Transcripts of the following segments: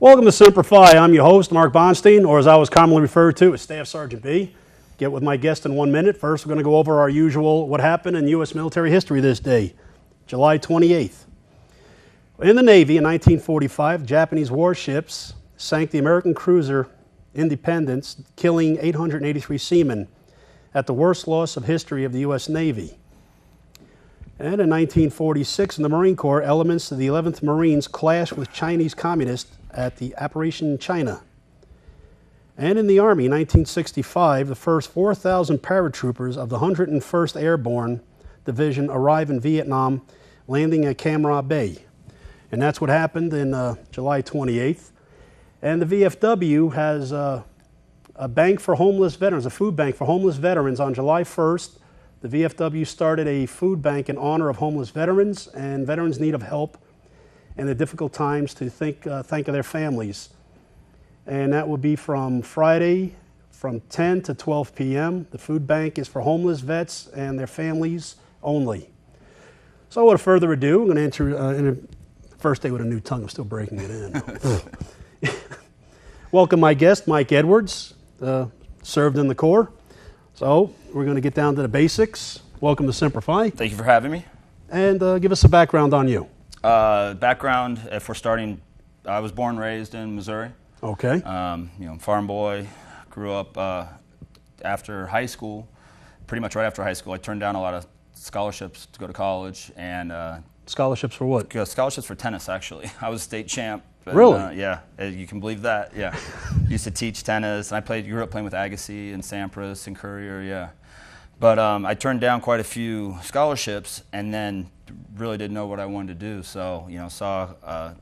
Welcome to Semper Fi. I'm your host, Mark Bonstein, or as I was commonly referred to as Staff Sergeant B. Get with my guest in 1 minute. First, we're going to go over our usual what happened in U.S. military history this day, July 28th. In the Navy in 1945, Japanese warships sank the American cruiser Independence, killing 883 seamen at the worst loss of history of the U.S. Navy. And in 1946, in the Marine Corps, elements of the 11th Marines clashed with Chinese communists at the Operation China. And in the Army, in 1965, the first 4,000 paratroopers of the 101st Airborne Division arrived in Vietnam, landing at Cam Ranh Bay. And that's what happened in July 28th. And the VFW has a bank for homeless veterans, a food bank for homeless veterans. On July 1st, the VFW started a food bank in honor of homeless veterans and veterans in need of help in the difficult times to think of their families. And that will be from Friday from 10 to 12 p.m. The food bank is for homeless vets and their families only. So without further ado, I'm going to enter first day with a new tongue. I'm still breaking it in. Welcome my guest, Mike Edwards, served in the Corps. So we're going to get down to the basics. Welcome to Semper Fi. Thank you for having me. And give us a background on you. Background, if we're starting, I was born and raised in Missouri. Okay. Farm boy, grew up after high school, pretty much right after high school. I turned down a lot of scholarships to go to college. And scholarships for what? Scholarships for tennis, actually. I was state champ. And, really? Yeah, you can believe that, yeah. Used to teach tennis, and I grew up playing with Agassi and Sampras and Courier, yeah. But I turned down quite a few scholarships and then really didn't know what I wanted to do. So,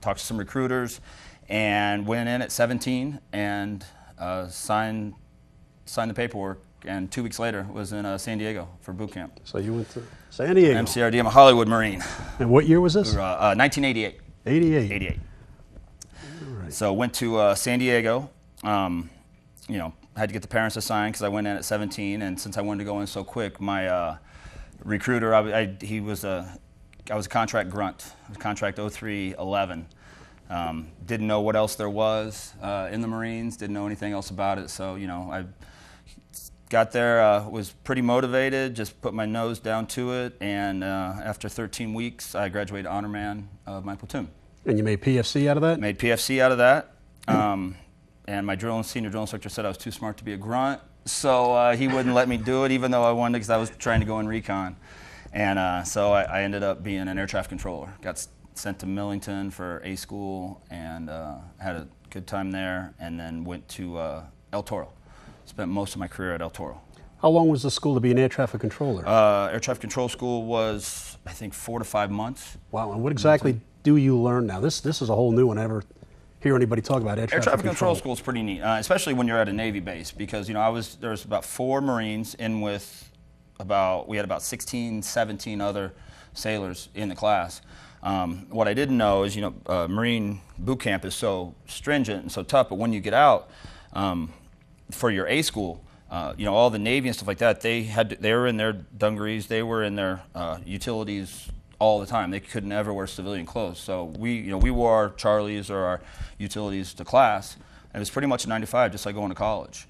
talked to some recruiters and went in at 17 and signed the paperwork. And 2 weeks later was in San Diego for boot camp. So you went to San Diego? MCRD, I'm a Hollywood Marine. And what year was this? 1988. 88. 88. All right. So went to San Diego. Had to get the parents to sign because I went in at 17, and since I wanted to go in so quick, my recruiter, I was a contract grunt. I was contract 03-11. Didn't know what else there was in the Marines. Didn't know anything else about it. So I got there, was pretty motivated. Just put my nose down to it, and after 13 weeks, I graduated honor man of my platoon. And you made PFC out of that? Made PFC out of that. And my senior drill instructor said I was too smart to be a grunt, so he wouldn't let me do it, even though I wanted, because I was trying to go in recon. And so I ended up being an air traffic controller. Got sent to Millington for A school and had a good time there, and then went to El Toro. Spent most of my career at El Toro. How long was the school to be an air traffic controller? Air traffic control school was, I think, 4 to 5 months. Wow, and what exactly do you learn now? This is a whole new one. I never hear anybody talk about air traffic control. School is pretty neat, especially when you're at a Navy base, because there was about 4 Marines in with we had about 16, 17 other sailors in the class. What I didn't know is, Marine boot camp is so stringent and so tough, but when you get out for your A school, all the Navy and stuff like that, they were in their dungarees, they were in their utilities all the time. They could never wear civilian clothes. So we wore our Charlies or our utilities to class, and it was pretty much a 9 to 5, just like going to college.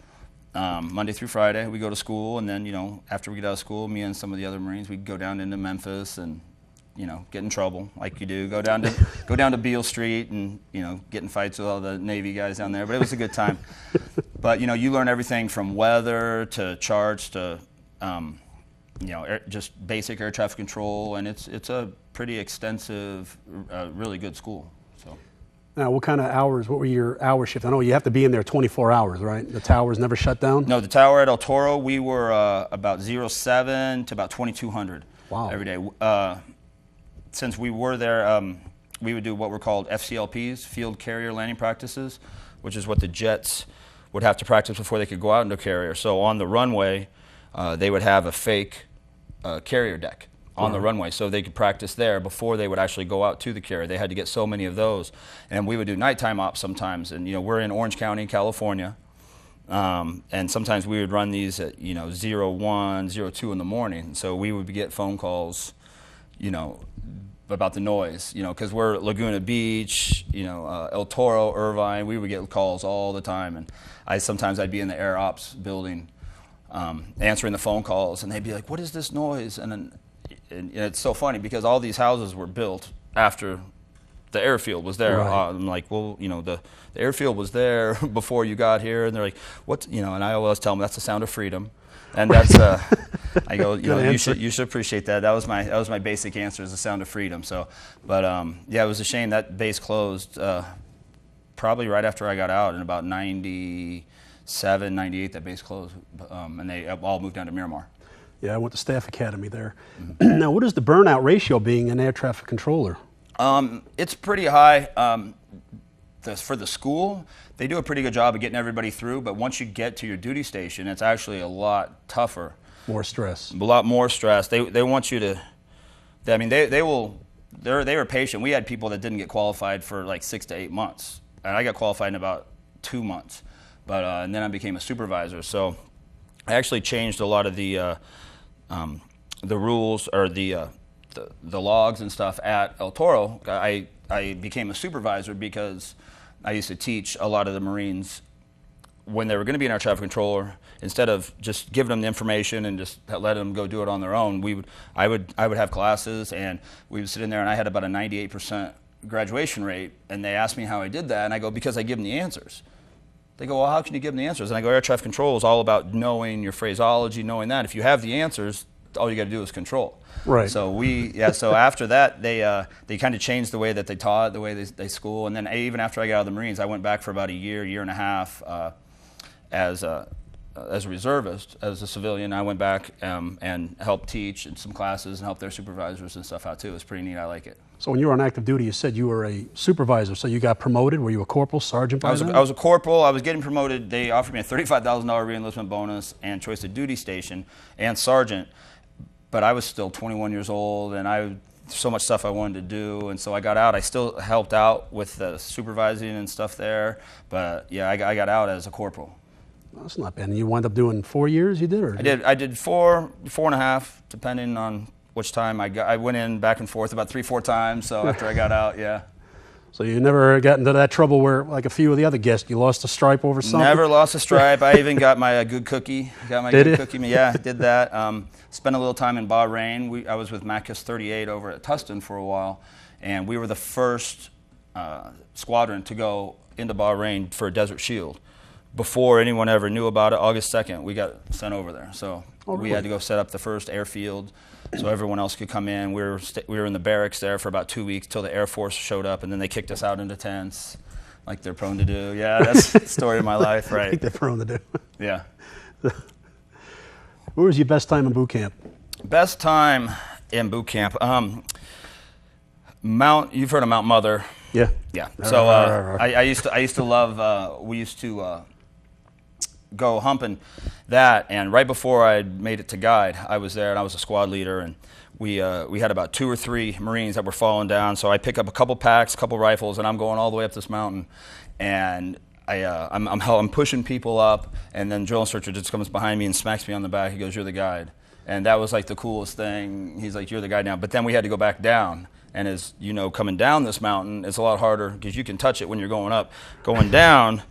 Monday through Friday, we go to school, and then after we get out of school, me and some of the other Marines, we'd go down into Memphis and get in trouble like you do. Go down to Beale Street and get in fights with all the Navy guys down there. But it was a good time. But you learn everything from weather to charge to just basic air traffic control, and it's a pretty extensive, really good school. So. Now, what kind of hours? What were your hour shifts? I know you have to be in there 24 hours, right? The towers never shut down? No, the tower at El Toro, we were about 07 to about 2200 every day. Since we were there, we would do what were called FCLPs, Field Carrier Landing Practices, which is what the jets would have to practice before they could go out into a carrier. So on the runway, they would have a fake carrier deck on the runway, so they could practice there before they would actually go out to the carrier. They had to get so many of those, and we would do nighttime ops sometimes. And we're in Orange County, California, and sometimes we would run these at 01, 02 in the morning. So we would get phone calls, about the noise, you know, because we're Laguna Beach, you know, El Toro, Irvine. We would get calls all the time, and sometimes I'd be in the air ops building, answering the phone calls, and they'd be like, "What is this noise?" And it's so funny because all these houses were built after the airfield was there. Right. I'm like, well, you know, the airfield was there before you got here, and they're like, "What?" You know, and I always tell them that's the sound of freedom. And that's, I go, you know, you should appreciate that. That was my basic answer, is the sound of freedom. So, but yeah, it was a shame that base closed probably right after I got out in about 97, 98. That base closed, and they all moved down to Miramar. Yeah, I went to Staff Academy there. Now, what is the burnout ratio being an air traffic controller? It's pretty high. For the school, they do a pretty good job of getting everybody through, but once you get to your duty station, it's actually a lot tougher. More stress. A lot more stress. They want you to, I mean, they were patient. We had people that didn't get qualified for like 6 to 8 months, and I got qualified in about 2 months, but and then I became a supervisor. So I actually changed a lot of the rules, or the logs and stuff at El Toro. I became a supervisor because I used to teach a lot of the Marines when they were going to be an air traffic controller. Instead of just giving them the information and just let them go do it on their own, I would have classes, and we would sit in there, and I had about a 98% graduation rate. And they asked me how I did that, and I go, because I give them the answers. They go, well, how can you give them the answers? And I go, air traffic control is all about knowing your phraseology, knowing that. If you have the answers, all you got to do is control. Right. So so after that, they kind of changed the way that they taught, the way they school. And then even after I got out of the Marines, I went back for about a year and a half as a reservist, as a civilian. I went back and helped teach in some classes and helped their supervisors and stuff out too. It was pretty neat. I like it. So when you were on active duty, you said you were a supervisor. So you got promoted. Were you a corporal, sergeant by then? I was a corporal. I was getting promoted. They offered me a $35,000 re-enlistment bonus and choice of duty station and sergeant. But I was still 21 years old, and so much stuff I wanted to do, and so I got out. I still helped out with the supervising and stuff there, but yeah, I got out as a corporal. Well, that's not bad. And you wound up doing 4 years, you did? Or? I did four and a half, depending on which time I went in back and forth about 3-4 times, so after I got out, yeah. So you never got into that trouble where, like a few of the other guests, you lost a stripe over something? Never lost a stripe. I even got my good cookie. Cookie. Yeah, did that. Spent a little time in Bahrain. I was with Macus 38 over at Tustin for a while, and we were the first squadron to go into Bahrain for a Desert Shield. Before anyone ever knew about it, August 2nd, we got sent over there. So we had to go set up the first airfield so everyone else could come in. We were in the barracks there for about 2 weeks till the Air Force showed up, and then they kicked us out into tents, like they're prone to do. Yeah, that's the story of my life, right? Like they're prone to do. Yeah. What was your best time in boot camp? Best time in boot camp? You've heard of Mount Mother. Yeah. Yeah. So I used to love. We used to go humping that, and right before I made it to guide, I was there, and I was a squad leader, and we had about 2 or 3 Marines that were falling down. So I pick up a couple packs, a couple rifles, and I'm going all the way up this mountain, and I'm pushing people up, and then drill instructor just comes behind me and smacks me on the back. He goes, "You're the guide," and that was like the coolest thing. He's like, "You're the guide now." But then we had to go back down, and as you know, coming down this mountain, it's a lot harder because you can touch it when you're going up. Going down,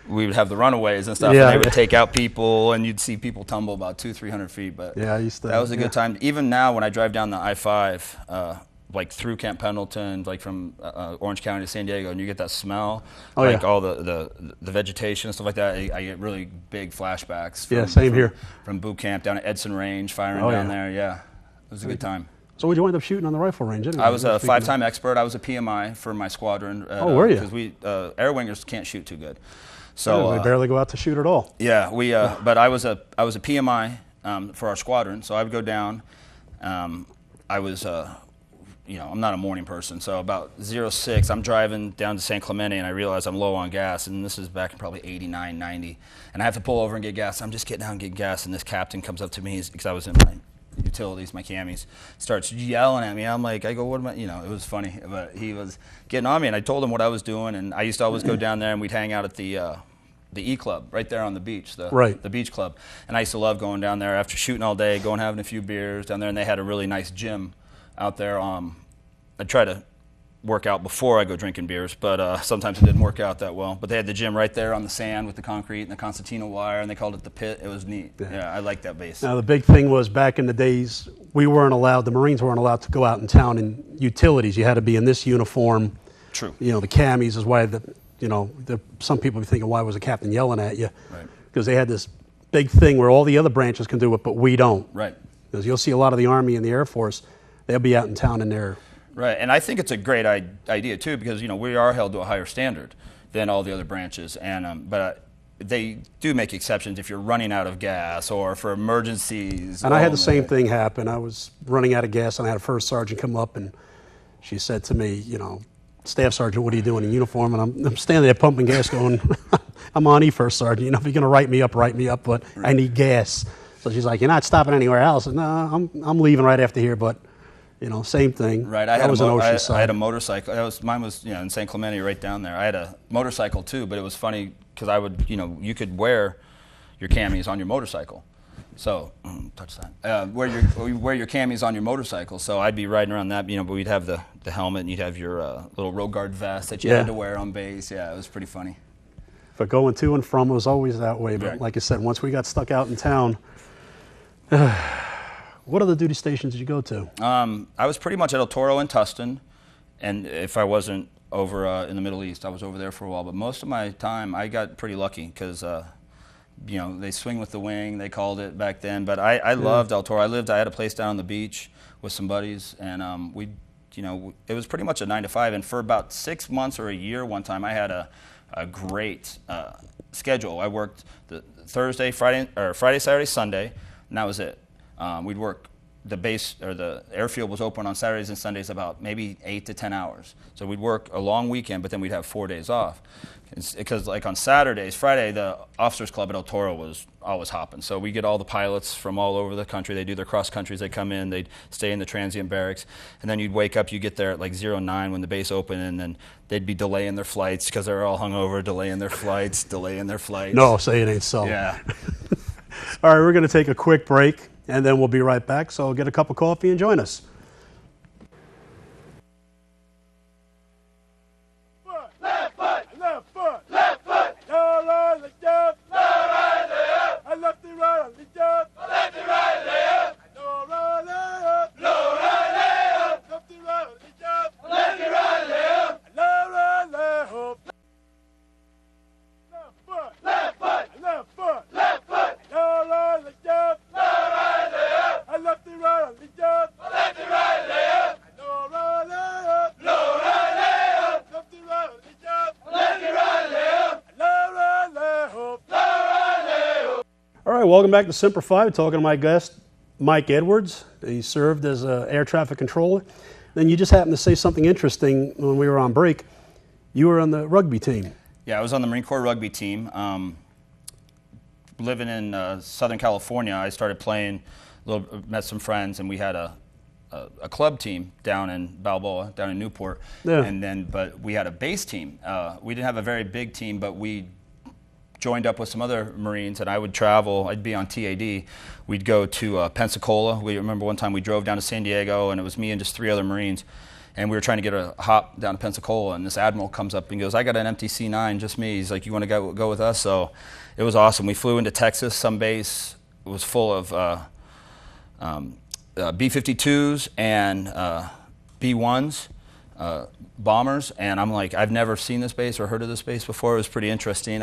we would have the runaways and stuff, and they would take out people, and you'd see people tumble about 200-300 feet. But yeah, I used to, that was a good time. Even now, when I drive down the I-5, like through Camp Pendleton, like from Orange County to San Diego, and you get that smell, all the vegetation and stuff like that, I get really big flashbacks. Same here. From boot camp down at Edson Range, firing down there. Yeah, it was a good time. So what did you end up shooting on the rifle range anyway? I was a 5-time expert. I was a PMI for my squadron. Were you? Because air wingers can't shoot too good. So they barely go out to shoot at all. Yeah, but I was a PMI for our squadron, so I would go down. I was I'm not a morning person, so about 06, I'm driving down to San Clemente, and I realize I'm low on gas, and this is back in probably 89, 90, and I have to pull over and get gas. I'm just getting out and getting gas, and this captain comes up to me, because I was in my utilities, my camis, starts yelling at me. I'm like, I go, what am I, it was funny, but he was getting on me, and I told him what I was doing, and I used to always go down there, and we'd hang out at the E Club right there on the beach, the beach club, and I used to love going down there after shooting all day, going having a few beers down there, and they had a really nice gym out there I try to work out before I go drinking beers, but sometimes it didn't work out that well. But they had the gym right there on the sand with the concrete and the concertina wire, and they called it the pit. It was neat. Yeah, I liked that base. Now, the big thing was back in the days, we weren't allowed, the Marines weren't allowed to go out in town in utilities. You had to be in this uniform. True. You know, the camis is why, some people be thinking, why was the captain yelling at you? Right. Because they had this big thing where all the other branches can do it, but we don't. Right. Because you'll see a lot of the Army and the Air Force, they'll be out in town in their. Right, and I think it's a great idea too, because we are held to a higher standard than all the other branches, and but they do make exceptions if you're running out of gas or for emergencies. And I had the same thing happen. I was running out of gas, and I had a first sergeant come up, and she said to me, Staff Sergeant, what are you doing in uniform? And I'm standing there pumping gas, going, I'm on E, First Sergeant. If you're going to write me up, but I need gas. So she's like, you're not stopping anywhere else. And, no, I'm leaving right after here, but. Same thing. Right. I had a motorcycle. Mine was in San Clemente, right down there. I had a motorcycle too, but it was funny because I would, you could wear your camis on your motorcycle. So touch that. Wear your camis on your motorcycle. So I'd be riding around that, but we'd have the helmet and you'd have your little road guard vest that you had to wear on base. Yeah, it was pretty funny. But going to and from was always that way. But like I said, once we got stuck out in town. What other duty stations did you go to? I was pretty much at El Toro and Tustin, and if I wasn't over in the Middle East, I was over there for a while. But most of my time, I got pretty lucky because, they swing with the wing, they called it back then. But I loved El Toro. I had a place down on the beach with some buddies, and it was pretty much a 9 to 5. And for about 6 months or a year, one time, I had a great schedule. I worked the Thursday, Friday, Saturday, Sunday, and that was it. We'd work the base, or the airfield was open on Saturdays and Sundays about maybe 8 to 10 hours. So we'd work a long weekend, but then we'd have 4 days off. Because like on Saturdays, Friday, the officers club at El Toro was always hopping. So we get all the pilots from all over the country. They do their cross countries. They come in, they'd stay in the transient barracks. And then you'd wake up, you get there at like 09 when the base opened, and then they'd be delaying their flights because they're all hungover, delaying their flights. No, say it ain't so. Yeah. All right, we're going to take a quick break. And then we'll be right back, so get a cup of coffee and join us. Left foot, left foot, left foot. No right, the jump. No right, lay up. I left it right, the jump. Left it right, lay up. No right, lay up. No right, lay up. Left it right, the jump. Left it right, lay up. No right, lay up. Left foot, left foot, left foot, left foot. No right, the jump. No right, lay up. I left it right, the jump. Left it right, lay up. No right, lay up. No right, lay up. Left it right, the jump. Left it right, lay up. No right, lay up. No right, lay up. All right, welcome back to Semper Fi. We're talking to my guest, Mike Edwards. He served as an air traffic controller. Then you just happened to say something interesting when we were on break. You were on the rugby team. Yeah, I was on the Marine Corps rugby team. Living in Southern California, I started playing, met some friends, and we had a club team down in Balboa, down in Newport. Yeah. But we had a base team. We didn't have a very big team, but we joined up with some other Marines, and I would travel. I'd be on TAD. We'd go to Pensacola. We remember one time we drove down to San Diego, and it was me and just 3 other Marines. And we were trying to get a hop down to Pensacola, and this admiral comes up and goes, I got an empty C9, just me. He's like, you want to go with us? So it was awesome. We flew into Texas. Some base was full of B-52s and B-1s, bombers. And I'm like, I've never seen this base or heard of this base before. It was pretty interesting.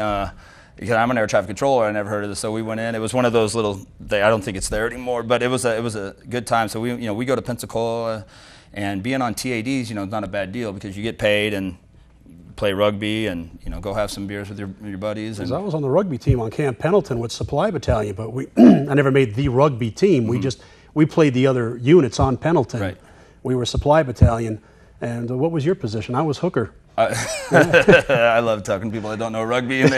Because I'm an air traffic controller, I never heard of this. So we went in. It was one of those little, I don't think it's there anymore, but it was a good time. So we go to Pensacola. And being on TADs, is not a bad deal because you get paid and play rugby and, go have some beers with your buddies. Because I was on the rugby team on Camp Pendleton with Supply Battalion, but I never made the rugby team. Mm-hmm. We played the other units on Pendleton. Right. We were Supply Battalion. And what was your position? I was hooker. I love talking to people that don't know rugby. And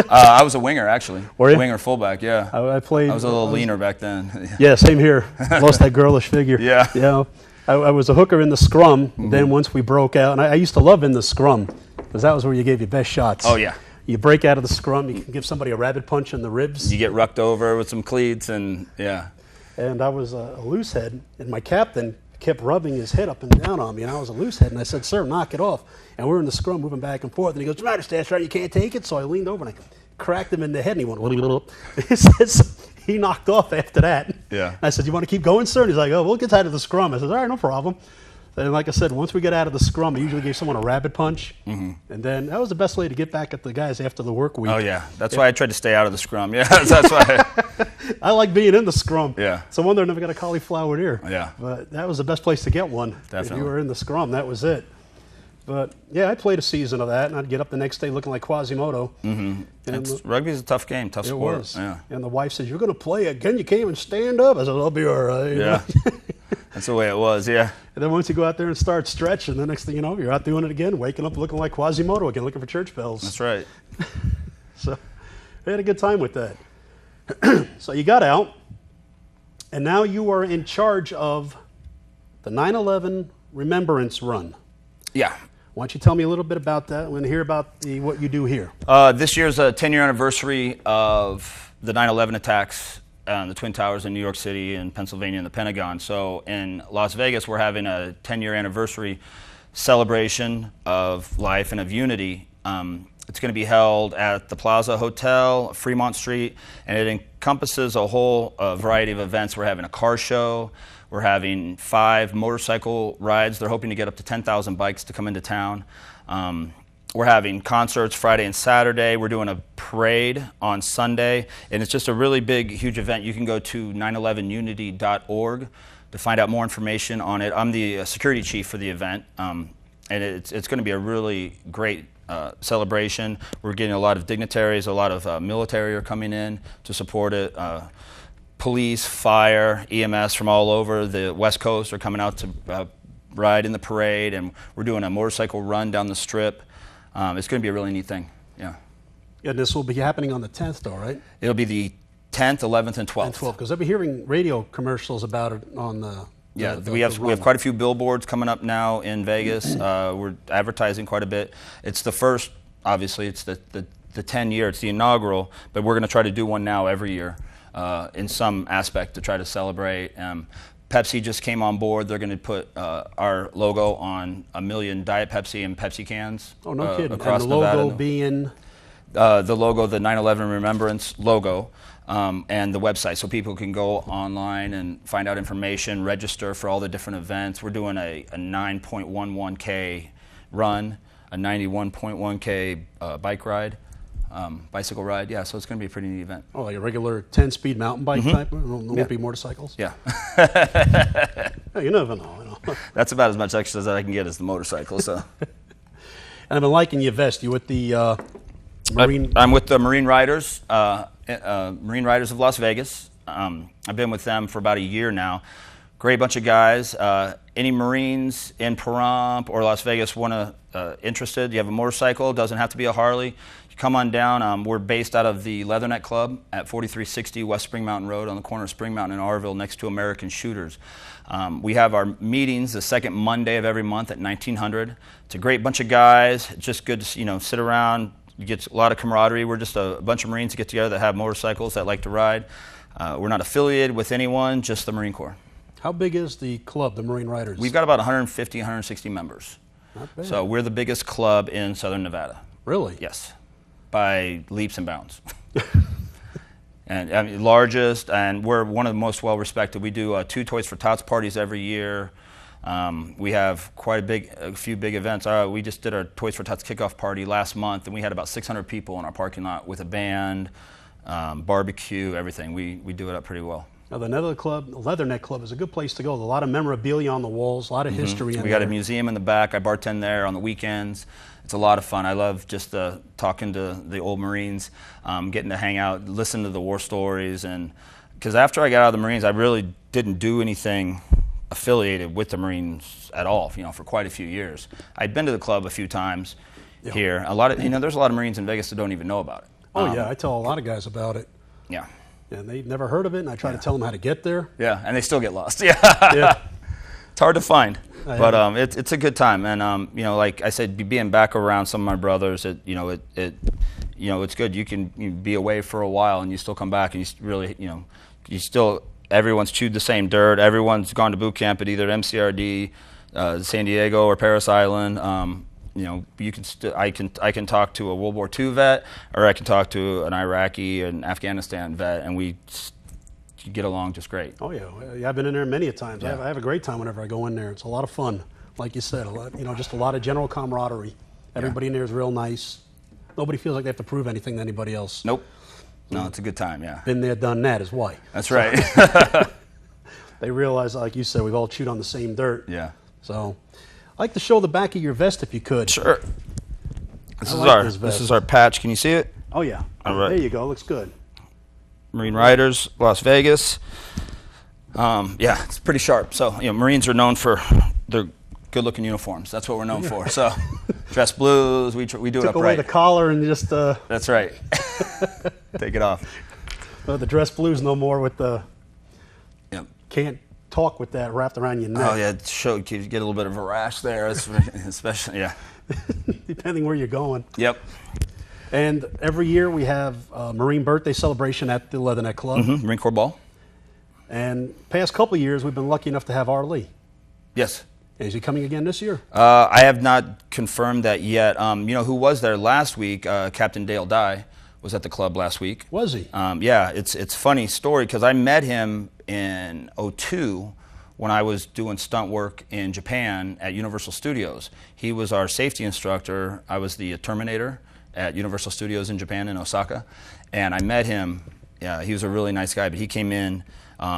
I was a winger, actually. Were you? Winger, fullback, yeah. I played. I was a little leaner back then. Yeah, same here. Lost that girlish figure. Yeah. Yeah. I was a hooker in the scrum. Mm-hmm. Then once we broke out, and I used to love in the scrum because that was where you gave your best shots. Oh, yeah. You break out of the scrum, you can give somebody a rabbit punch in the ribs. You get rucked over with some cleats, and yeah. And I was a loose head, and my captain kept rubbing his head up and down on me, and I was a loose head, and I said, "Sir, knock it off." And we're in the scrum moving back and forth, and he goes, "What's the matter, Stash? Right, you can't take it?" So I leaned over and I cracked him in the head, and he went, he says, he knocked off after that. Yeah. I said, "You want to keep going, sir?" And he's like, "Oh, we'll get out of the scrum." I said, "All right, no problem." And like I said, once we get out of the scrum, I usually gave someone a rabbit punch. And then that was the best way to get back at the guys after the work week. Oh, yeah. That's why I tried to stay out of the scrum. Yeah, that's why. I like being in the scrum. Yeah. So wonder I never got a cauliflower ear. Yeah. But that was the best place to get one. Definitely. If you were in the scrum, that was it. But yeah, I played a season of that, and I'd get up the next day looking like Quasimodo. Rugby's a tough game, tough It sport. was. Yeah. And the wife says, "You're going to play again? You can't even stand up." I said, "I'll be all right." Yeah. That's the way it was, yeah. And then once you go out there and start stretching, the next thing you know, you're out doing it again, waking up looking like Quasimodo again, looking for church bells. That's right. So we had a good time with that. So you got out, and now you are in charge of the 9/11 Remembrance Run. Yeah. Why don't you tell me a little bit about that? I want to hear about what you do here. This year's a 10-year anniversary of the 9/11 attacks on the Twin Towers in New York City and Pennsylvania and the Pentagon. So in Las Vegas, we're having a 10-year anniversary celebration of life and of unity. It's going to be held at the Plaza Hotel, Fremont Street, and it encompasses a whole variety of events. We're having a car show. We're having 5 motorcycle rides. They're hoping to get up to 10,000 bikes to come into town. We're having concerts Friday and Saturday. We're doing a parade on Sunday, and it's just a really big, huge event. You can go to 911unity.org to find out more information on it. I'm the security chief for the event, and it's going to be a really great celebration. We're getting a lot of dignitaries, a lot of military are coming in to support it. Police, fire, EMS from all over the West Coast are coming out to ride in the parade, and we're doing a motorcycle run down the strip. It's going to be a really neat thing, yeah. And this will be happening on the 10th, though, right? It'll be the 10th, 11th, and 12th. And 12th, because I've been hearing radio commercials about it on the Yeah, the we have run. quite a few billboards coming up now in Vegas. We're advertising quite a bit. It's the first, obviously, it's the 10-year, it's the inaugural, but we're going to try to do one now every year in some aspect to try to celebrate. Pepsi just came on board. They're going to put our logo on 1 million Diet Pepsi and Pepsi cans. Oh, no kidding. Across And the logo Nevada. being? The logo, the 9/11 Remembrance logo, and the website, so people can go online and find out information, register for all the different events. We're doing a 9.11K run, a 91.1K bike ride, bicycle ride. Yeah, so it's going to be a pretty neat event. Oh, like a regular 10-speed mountain bike type? There won't be motorcycles? Yeah. Hey, you never know. You know. That's about as much extras as I can get as the motorcycle. So. And I've been liking your vest. You with the Marine? I'm with the Marine Riders, Marine Riders of Las Vegas. I've been with them for about a year now. Great bunch of guys. Any Marines in Pahrump or Las Vegas interested? You have a motorcycle, doesn't have to be a Harley. You come on down. We're based out of the Leatherneck Club at 4360 West Spring Mountain Road on the corner of Spring Mountain and Arville next to American Shooters. We have our meetings the second Monday of every month at 1900. It's a great bunch of guys. It's just good to sit around. You get a lot of camaraderie. We're just a bunch of Marines that get together that have motorcycles that like to ride. We're not affiliated with anyone, just the Marine Corps. How big is the club, the Marine Riders? We've got about 150, 160 members. Not bad. So we're the biggest club in Southern Nevada. Really? Yes, by leaps and bounds. And I mean, largest, and we're one of the most well-respected. We do 2 Toys for Tots parties every year. We have quite a few big events. We just did our Toys for Tots kickoff party last month, and we had about 600 people in our parking lot with a band, barbecue, everything. We do it up pretty well. Now, the Leatherneck Club is a good place to go. There's a lot of memorabilia on the walls, a lot of history in there. We got a museum in the back. I bartend there on the weekends. It's a lot of fun. I love just talking to the old Marines, getting to hang out, listen to the war stories. And because after I got out of the Marines, I really didn't do anything affiliated with the Marines at all, for quite a few years. I'd been to the club a few times here. There's a lot of Marines in Vegas that don't even know about it. Oh, yeah, I tell a lot of guys about it. Yeah. And they've never heard of it, and I try to tell them how to get there. Yeah, and they still get lost. Yeah. Yeah. It's hard to find, but it's a good time. And like I said, being back around some of my brothers, it's good. You can be away for a while, and you still come back, and you really, you still everyone's chewed the same dirt. Everyone's gone to boot camp at either MCRD, San Diego, or Parris Island. You know, I can talk to a World War II vet, or I can talk to an Iraqi and Afghanistan vet, and we get along just great. Oh yeah, I've been in there many a times. Yeah. I have a great time whenever I go in there. It's a lot of fun, like you said. Just a lot of general camaraderie. Everybody in there is real nice. Nobody feels like they have to prove anything to anybody else. Nope. No, it's a good time. Yeah. Been there, done that is why. That's right. They realize, like you said, we've all chewed on the same dirt. Yeah. So, I'd like to show the back of your vest if you could. Sure. This vest. is our patch. Can you see it? Oh yeah. All right. There you go. Looks good. Marine Riders, Las Vegas. Yeah, it's pretty sharp. So, you know, Marines are known for their good-looking uniforms. That's what we're known for. So, dress blues. We do it Took upright. away the collar and just. That's right. Take it off. The dress blues no more with the. Yep. Can't talk with that wrapped around your neck. Oh yeah, you get a little bit of a rash there, especially yeah. Depending where you're going. Yep. And every year we have a Marine birthday celebration at the Leatherneck Club. Marine Corps Ball. And past couple of years we've been lucky enough to have R. Lee. Yes. Is he coming again this year? I have not confirmed that yet. You know who was there last week? Captain Dale Dye was at the club last week. Was he? Yeah, it's a funny story because I met him in '02 when I was doing stunt work in Japan at Universal Studios. He was our safety instructor. I was the Terminator at Universal Studios in Japan, in Osaka. And I met him. Yeah, he was a really nice guy, but he came in.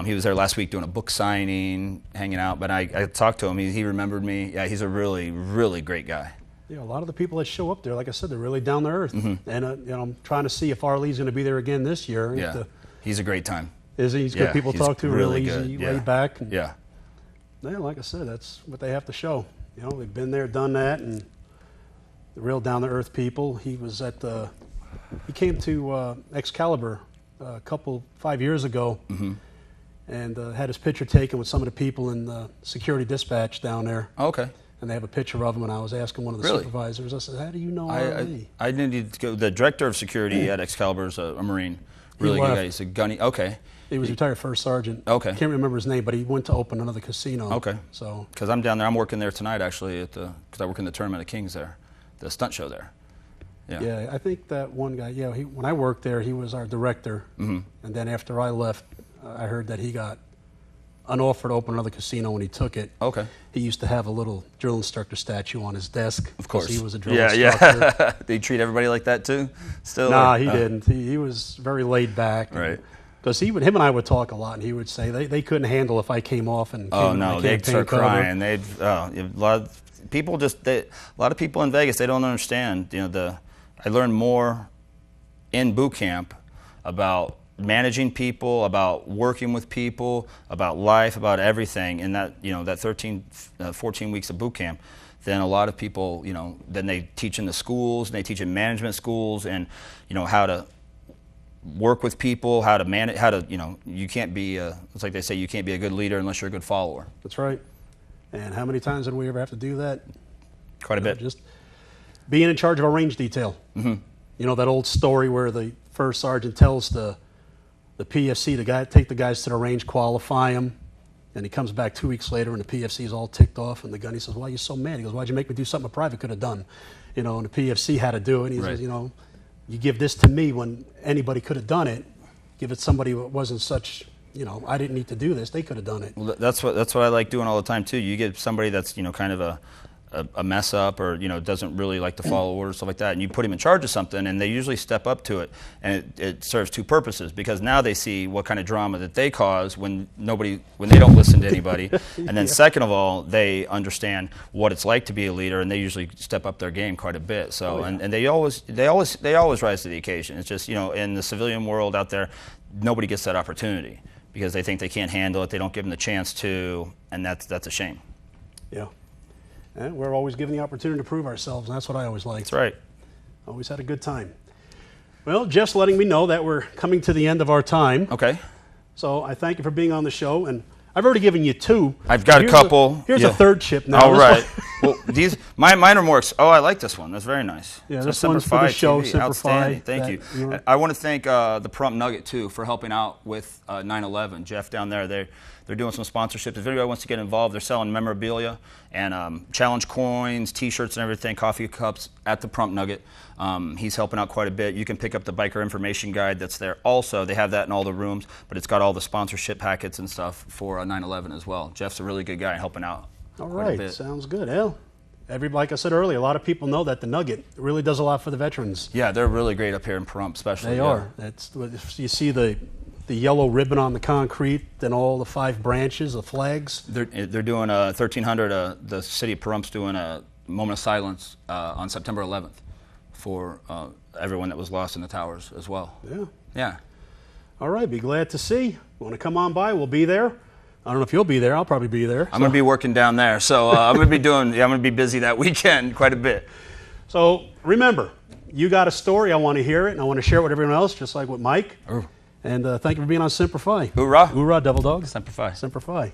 He was there last week doing a book signing, hanging out, but I talked to him. He remembered me. Yeah, he's a really, really great guy. Yeah, a lot of the people that show up there, like I said, they're really down to earth. And I'm trying to see if R. Lee's going to be there again this year. Yeah, he's a great time. Is he? He's good people to talk to, really real easy, laid back. And, yeah. Yeah, like I said, that's what they have to show. You know, they've been there, done that, and the real down-to-earth people. He was at he came to Excalibur 5 years ago, and had his picture taken with some of the people in the security dispatch down there. Okay. And they have a picture of him, and I was asking one of the supervisors, I said, how do you know R. Lee? I needed to go. The director of security at Excalibur is a Marine. Really good guy. He's a gunny. Okay. He was retired first sergeant. Okay. I can't remember his name, but he went to open another casino. Okay. So. Because I'm down there. I'm working there tonight, actually, because I work in the Tournament of Kings there, the stunt show there. Yeah. Yeah, I think that one guy. Yeah, when I worked there, he was our director. And then after I left, I heard that he got an offer to open another casino when he took it. Okay. He used to have a little drill instructor statue on his desk. Of course. He was a drill instructor. Yeah. Did he treat everybody like that too? Still? Nah, he didn't. He was very laid back. Right. Because him and I would talk a lot, and he would say they couldn't handle if I came off and came my they'd start cover. crying. A lot of people in Vegas, they don't understand. You know, I learned more in boot camp about managing people, about working with people, about life, about everything in that 14 weeks of boot camp than a lot of people, than they teach in the schools, and they teach in management schools, and how to work with people, how to manage, you can't be it's like they say, you can't be a good leader unless you're a good follower. That's right. And how many times did we ever have to do that? Quite a bit. Just being in charge of a range detail. You know that old story where the first sergeant tells the PFC, take the guys to the range, qualify them, and he comes back 2 weeks later and the PFC is all ticked off, and the gunny says, why are you so mad? He goes, why'd you make me do something a private could have done? And the PFC had to do it. And he says, you give this to me when anybody could have done it. Give it to somebody who wasn't such, I didn't need to do this. They could have done it. Well, that's what I like doing all the time too. You get somebody that's kind of a mess up, or doesn't really like to follow orders, stuff like that, and you put him in charge of something, and they usually step up to it, and it serves two purposes, because now they see what kind of drama that they cause when they don't listen to anybody, and then second of all, they understand what it's like to be a leader, and they usually step up their game quite a bit. So and they always rise to the occasion. It's just in the civilian world out there, nobody gets that opportunity because they think they can't handle it, they don't give them the chance to, and that's a shame. Yeah. And we're always given the opportunity to prove ourselves, and that's what I always liked. That's right. Always had a good time. Well, Jeff's letting me know that we're coming to the end of our time. Okay. So I thank you for being on the show, and I've already given you two. I've got a couple. Here's a third chip now. All right. Well, mine are more. Oh, I like this one. That's very nice. Yeah, So this Semper one's for the Fi show, TV. Semper Outstanding. Fi, Thank that, you. you know. I want to thank the Prump Nugget too for helping out with 9/11. Jeff down there, they're doing some sponsorships. If anybody wants to get involved, they're selling memorabilia and challenge coins, T-shirts, and everything, coffee cups at the Prump Nugget. He's helping out quite a bit. You can pick up the biker information guide that's there. Also, they have that in all the rooms, but it's got all the sponsorship packets and stuff for 9/11 as well. Jeff's a really good guy helping out. All quite a right, bit. sounds good. Well, like I said earlier, a lot of people know that the Nugget really does a lot for the veterans. Yeah, they're really great up here in Pahrump, especially. They yeah. are. That's if you see the yellow ribbon on the concrete, then all the 5 branches, the flags. They're doing a 1300. The city of Pahrum's doing a moment of silence on September 11th for everyone that was lost in the towers as well. Yeah. Yeah. All right, be glad to see. Want to come on by? We'll be there. I don't know if you'll be there. I'll probably be there. I'm going to be working down there, so I'm going to be I'm going to be busy that weekend quite a bit. So remember, you got a story. I want to hear it, and I want to share it with everyone else, just like with Mike. Ooh. And thank you for being on Semper Fi. Hoorah. Hoorah, Devil Dogs. Semper Fi. Semper Fi.